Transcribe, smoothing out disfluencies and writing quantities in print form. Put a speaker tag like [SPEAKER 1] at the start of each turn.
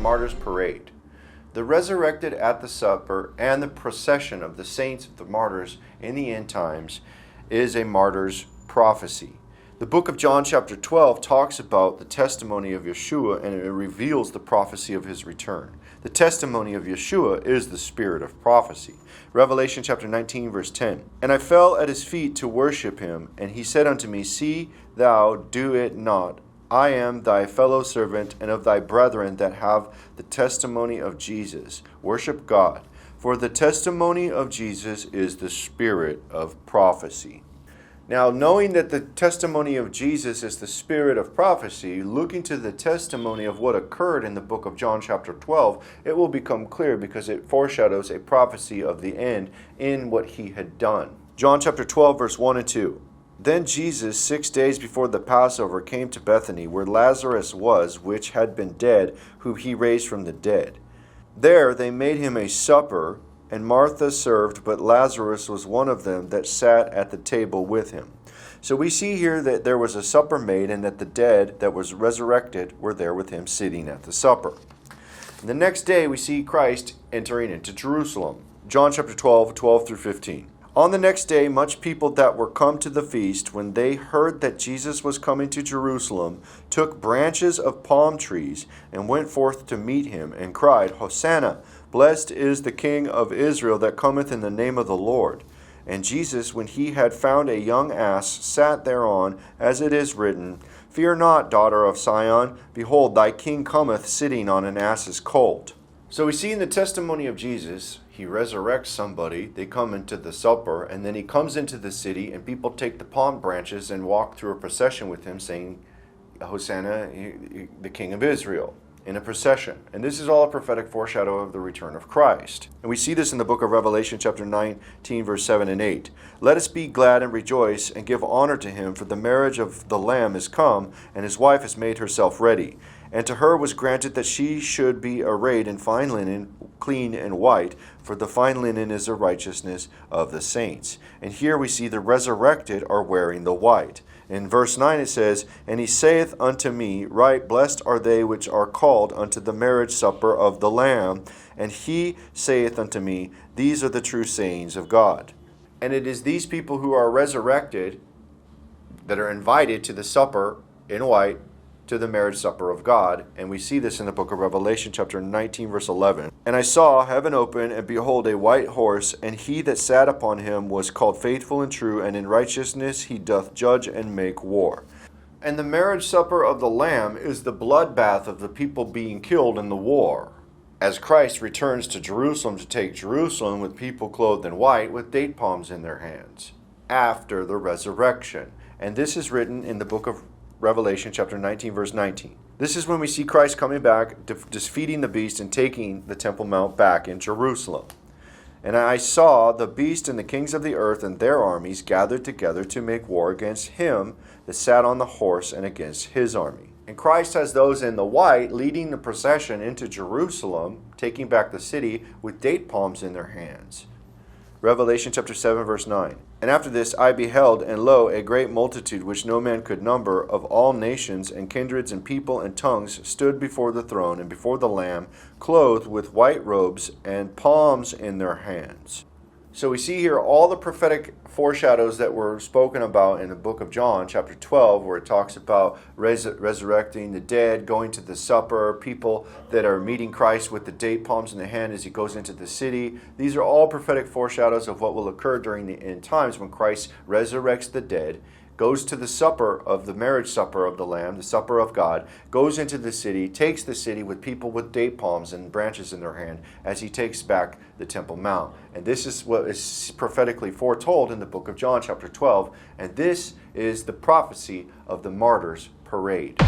[SPEAKER 1] Martyrs parade. The resurrected at the supper and the procession of the saints of the martyrs in the end times is a martyr's prophecy. The book of John chapter 12 talks about the testimony of Yeshua, and it reveals the prophecy of his return. The testimony of Yeshua is the spirit of prophecy. Revelation chapter 19 verse 10. And I fell at his feet to worship him, and he said unto me, See thou do it not. I am thy fellow servant and of thy brethren that have the testimony of Jesus. Worship God. For the testimony of Jesus is the spirit of prophecy. Now, knowing that the testimony of Jesus is the spirit of prophecy, looking to the testimony of what occurred in the book of John chapter 12, it will become clear because it foreshadows a prophecy of the end in what he had done. John chapter 12, verse 1 and 2. Then Jesus, 6 days before the Passover, came to Bethany, where Lazarus was, which had been dead, whom he raised from the dead. There they made him a supper, and Martha served, but Lazarus was one of them that sat at the table with him. So we see here that there was a supper made, and that the dead that was resurrected were there with him sitting at the supper. And the next day we see Christ entering into Jerusalem. John chapter 12, 12 through 15. On the next day, much people that were come to the feast, when they heard that Jesus was coming to Jerusalem, took branches of palm trees, and went forth to meet him, and cried, Hosanna! Blessed is the King of Israel that cometh in the name of the Lord. And Jesus, when he had found a young ass, sat thereon, as it is written, Fear not, daughter of Sion, behold, thy king cometh sitting on an ass's colt. So we see in the testimony of Jesus, he resurrects somebody, they come into the supper, and then he comes into the city, and people take the palm branches and walk through a procession with him, saying, Hosanna, the King of Israel, in a procession. And this is all a prophetic foreshadow of the return of Christ. And we see this in the book of Revelation chapter 19, verse 7 and 8. Let us be glad and rejoice and give honor to him, for the marriage of the Lamb is come, and his wife has made herself ready. And to her was granted that she should be arrayed in fine linen, clean and white, for the fine linen is the righteousness of the saints. And here we see the resurrected are wearing the white. In verse 9 it says, And he saith unto me, Right, blessed are they which are called unto the marriage supper of the Lamb. And he saith unto me, These are the true sayings of God. And it is these people who are resurrected that are invited to the supper in white, to the marriage supper of God. And we see this in the book of Revelation chapter 19 verse 11. And I saw heaven open, and behold a white horse, and he that sat upon him was called Faithful and True, and in righteousness he doth judge and make war. And the marriage supper of the Lamb is the bloodbath of the people being killed in the war, as Christ returns to Jerusalem to take Jerusalem with people clothed in white with date palms in their hands after the resurrection. And this is written in the book of Revelation chapter 19 verse 19. This is when we see Christ coming back, defeating the beast and taking the Temple Mount back in Jerusalem. And I saw the beast and the kings of the earth and their armies gathered together to make war against him that sat on the horse and against his army. And Christ has those in the white leading the procession into Jerusalem, taking back the city with date palms in their hands. Revelation chapter 7 verse 9. And after this I beheld, and lo, a great multitude which no man could number, of all nations and kindreds and people and tongues, stood before the throne and before the Lamb, clothed with white robes and palms in their hands. So we see here all the prophetic foreshadows that were spoken about in the book of John, chapter 12, where it talks about resurrecting the dead, going to the supper, people that are meeting Christ with the date palms in the hand as he goes into the city. These are all prophetic foreshadows of what will occur during the end times when Christ resurrects the dead, goes to the supper of the marriage supper of the Lamb, the supper of God, goes into the city, takes the city with people with date palms and branches in their hand as he takes back the Temple Mount. And this is what is prophetically foretold in the book of John chapter 12. And this is the prophecy of the Martyrs parade.